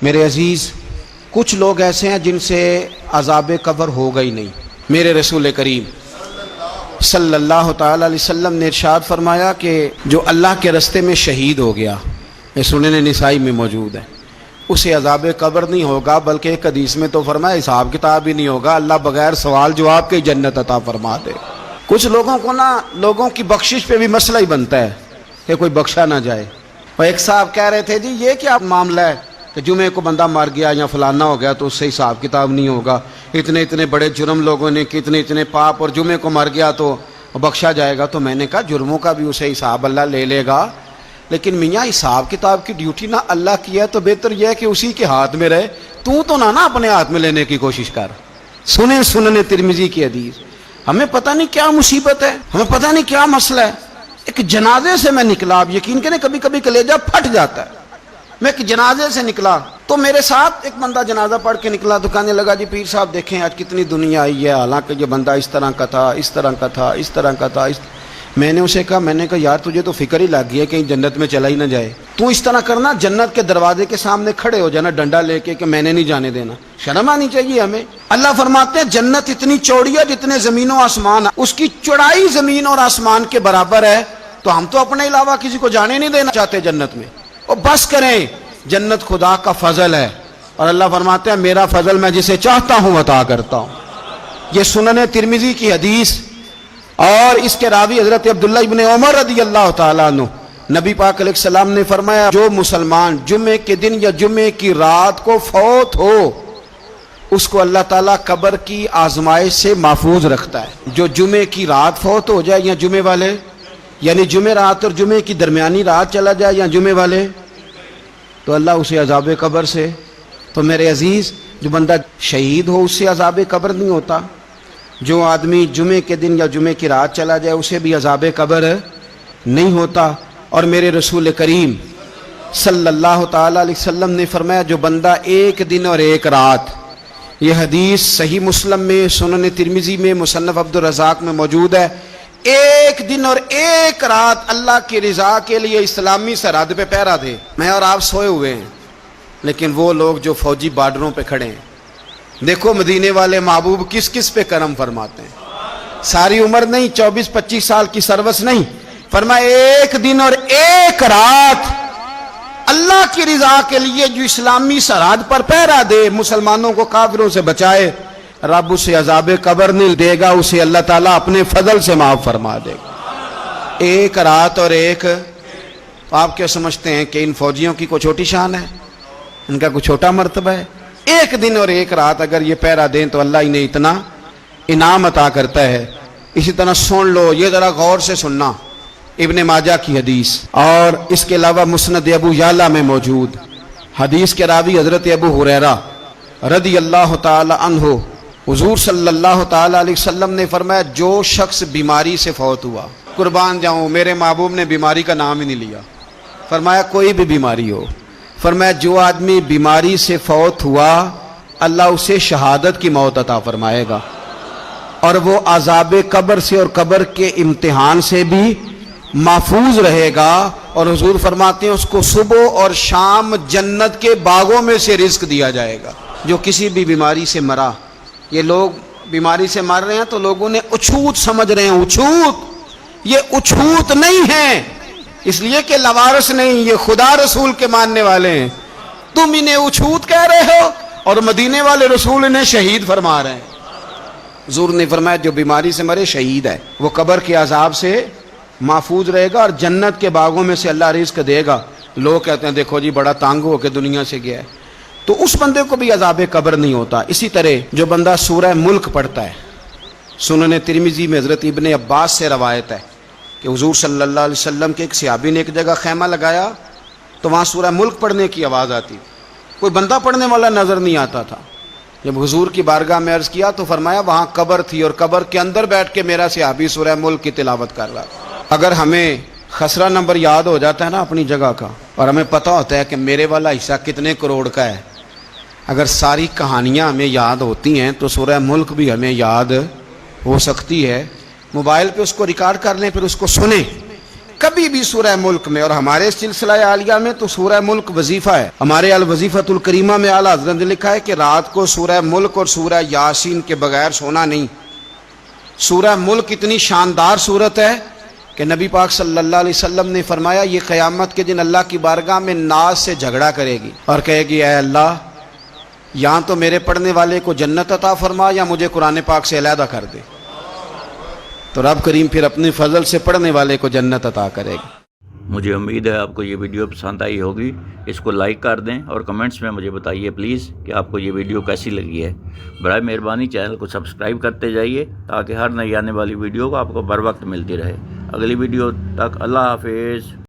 میرے عزیز، کچھ لوگ ایسے ہیں جن سے عذاب قبر ہوگا ہی نہیں۔ میرے رسول کریم صلی اللہ تعالی علیہ وسلم نے ارشاد فرمایا کہ جو اللہ کے رستے میں شہید ہو گیا، یہ سنن نسائی میں موجود ہے، اسے عذاب قبر نہیں ہوگا، بلکہ ایک حدیث میں تو فرمایا حساب کتاب ہی نہیں ہوگا، اللہ بغیر سوال جواب کے ہی جنت عطا فرما دے۔ کچھ لوگوں کو لوگوں کی بخشش پہ بھی مسئلہ ہی بنتا ہے کہ کوئی بخشا نہ جائے۔ اور ایک صاحب کہہ رہے تھے جی یہ کیا معاملہ ہے کہ جمعے کو بندہ مر گیا یا فلانا ہو گیا تو اس سے حساب کتاب نہیں ہوگا، اتنے بڑے جرم لوگوں نے اتنے پاپ، اور جمعے کو مر گیا تو بخشا جائے گا۔ تو میں نے کہا جرموں کا بھی اسے حساب اللہ لے لے گا، لیکن میاں حساب کتاب کی ڈیوٹی نہ اللہ کی ہے تو بہتر یہ ہے کہ اسی کے ہاتھ میں رہے، تو نہ اپنے ہاتھ میں لینے کی کوشش کر۔ سنن ترمذی کی حدیث۔ ہمیں پتہ نہیں کیا مصیبت ہے، ہمیں پتہ نہیں کیا مسئلہ ہے۔ ایک جنازے سے میں نکلا، آپ یقین کریں کبھی کبھی کلیجہ پھٹ جاتا ہے۔ میں ایک جنازے سے نکلا تو میرے ساتھ ایک بندہ جنازہ پڑھ کے نکلا تو کہنے لگا جی پیر صاحب دیکھیں آج کتنی دنیا آئی ہے، حالانکہ یہ بندہ اس طرح کا تھا، اس طرح کا تھا، اس طرح کا تھا۔ میں نے اسے کہا یار تجھے تو فکر ہی لگ گئی ہے کہیں جنت میں چلا ہی نہ جائے، تو اس طرح کرنا جنت کے دروازے کے سامنے کھڑے ہو جانا ڈنڈا لے کے کہ میں نے نہیں جانے دینا۔ شرم آنی چاہیے ہمیں۔ اللہ فرماتے ہیں جنت اتنی چوڑی ہے جتنے زمین و آسمان، اس کی چوڑائی زمین اور آسمان کے برابر ہے، تو ہم تو اپنے علاوہ کسی کو جانے نہیں دینا چاہتے جنت میں۔ اور بس کریں، جنت خدا کا فضل ہے، اور اللہ فرماتے ہیں میرا فضل میں جسے چاہتا ہوں عطا کرتا ہوں۔ یہ سنن ترمذی کی حدیث، اور اس کے راوی حضرت عبداللہ ابن عمر رضی اللہ تعالیٰ عنہ، نبی پاک علیہ السلام نے فرمایا جو مسلمان جمعے کے دن یا جمعے کی رات کو فوت ہو اس کو اللہ تعالیٰ قبر کی آزمائش سے محفوظ رکھتا ہے۔ جو جمعے کی رات فوت ہو جائے یا جمعے والے، یعنی جمعے رات اور جمعے کی درمیانی رات چلا جائے یا جمعے والے، تو اللہ اسے عذاب قبر سے، تو میرے عزیز جو بندہ شہید ہو اس سے عذاب قبر نہیں ہوتا، جو آدمی جمعے کے دن یا جمعے کی رات چلا جائے اسے بھی عذاب قبر نہیں ہوتا۔ اور میرے رسول کریم صلی اللہ تعالیٰ علیہ وسلم نے فرمایا جو بندہ ایک دن اور ایک رات، یہ حدیث صحیح مسلم میں، سنن ترمذی میں، مصنف عبدالرزاق میں موجود ہے، ایک دن اور ایک رات اللہ کی رضا کے لیے اسلامی سرحد پہ پہرا دے۔ میں اور آپ سوئے ہوئے ہیں، لیکن وہ لوگ جو فوجی بارڈروں پہ کھڑے ہیں، دیکھو مدینے والے محبوب کس کس پہ کرم فرماتے ہیں۔ ساری عمر نہیں، 24-25 سال کی سروس نہیں، فرمایا ایک دن اور ایک رات اللہ کی رضا کے لیے جو اسلامی سرحد پر پہرا دے، مسلمانوں کو کافروں سے بچائے، رب اسے عذاب قبر نہیں دے گا، اسے اللہ تعالیٰ اپنے فضل سے معاف فرما دے گا۔ ایک رات اور ایک، آپ کیا سمجھتے ہیں کہ ان فوجیوں کی کوئی چھوٹی شان ہے، ان کا کوئی چھوٹا مرتبہ ہے؟ ایک دن اور ایک رات اگر یہ پہرا دیں تو اللہ انہیں اتنا انعام عطا کرتا ہے۔ اسی طرح سن لو، یہ ذرا غور سے سننا، ابن ماجہ کی حدیث، اور اس کے علاوہ مسند ابو یعلا میں موجود حدیث کے راوی حضرت ابو ہریرہ رضی اللہ تعالی عنہ، حضور صلی اللہ تعالی علیہ وسلم نے فرمایا جو شخص بیماری سے فوت ہوا، قربان جاؤں میرے محبوب نے بیماری کا نام ہی نہیں لیا، فرمایا کوئی بھی بیماری ہو، فرمایا جو آدمی بیماری سے فوت ہوا اللہ اسے شہادت کی موت عطا فرمائے گا، اور وہ عذاب قبر سے اور قبر کے امتحان سے بھی محفوظ رہے گا، اور حضور فرماتے ہیں اس کو صبح اور شام جنت کے باغوں میں سے رزق دیا جائے گا۔ جو کسی بھی بیماری سے مرا، یہ لوگ بیماری سے مر رہے ہیں تو لوگوں نے اچھوت سمجھ رہے ہیں، اچھوت، یہ اچھوت نہیں ہے، اس لیے کہ لوارث نہیں، یہ خدا رسول کے ماننے والے ہیں، تم انہیں اچھوت کہہ رہے ہو اور مدینے والے رسول انہیں شہید فرما رہے ہیں۔ حضور نے فرمایا جو بیماری سے مرے شہید ہے، وہ قبر کے عذاب سے محفوظ رہے گا اور جنت کے باغوں میں سے اللہ رزق دے گا۔ لوگ کہتے ہیں دیکھو جی بڑا تانگ ہو کے دنیا سے گیا ہے، تو اس بندے کو بھی عذاب قبر نہیں ہوتا۔ اسی طرح جو بندہ سورہ ملک پڑھتا ہے، سنن ترمذی میں حضرت ابن عباس سے روایت ہے کہ حضور صلی اللہ علیہ وسلم کے ایک صحابی نے ایک جگہ خیمہ لگایا تو وہاں سورہ ملک پڑھنے کی آواز آتی، کوئی بندہ پڑھنے والا نظر نہیں آتا تھا۔ جب حضور کی بارگاہ میں عرض کیا تو فرمایا وہاں قبر تھی اور قبر کے اندر بیٹھ کے میرا صحابی سورہ ملک کی تلاوت کر رہا۔ اگر ہمیں خسرہ نمبر یاد ہو جاتا ہے نا اپنی جگہ کا، اور ہمیں پتہ ہوتا ہے کہ میرے والا حصہ کتنے کروڑ کا ہے، اگر ساری کہانیاں ہمیں یاد ہوتی ہیں تو سورہ ملک بھی ہمیں یاد ہو سکتی ہے۔ موبائل پہ اس کو ریکارڈ کر لیں، پھر اس کو سنیں، کبھی بھی سورہ ملک میں، اور ہمارے سلسلہ عالیہ میں تو سورہ ملک وظیفہ ہے، ہمارے الوظیفۃ الکریمہ میں اعلیٰ حضرت نے لکھا ہے کہ رات کو سورہ ملک اور سورہ یاسین کے بغیر سونا نہیں۔ سورہ ملک اتنی شاندار صورت ہے کہ نبی پاک صلی اللہ علیہ وسلم نے فرمایا یہ قیامت کے دن اللہ کی بارگاہ میں ناز سے جھگڑا کرے گی اور کہے گی اے اللہ، یہاں تو میرے پڑھنے والے کو جنت عطا فرما یا مجھے قرآن پاک سے علیحدہ کر دے۔ تو رب کریم پھر اپنے فضل سے پڑھنے والے کو جنت عطا کرے گا۔ مجھے امید ہے آپ کو یہ ویڈیو پسند آئی ہوگی۔ اس کو لائک کر دیں اور کمنٹس میں مجھے بتائیے پلیز کہ آپ کو یہ ویڈیو کیسی لگی ہے۔ برائے مہربانی چینل کو سبسکرائب کرتے جائیے تاکہ ہر نئی آنے والی ویڈیو کو آپ کو بر وقت ملتی رہے۔ اگلی ویڈیو تک اللہ حافظ۔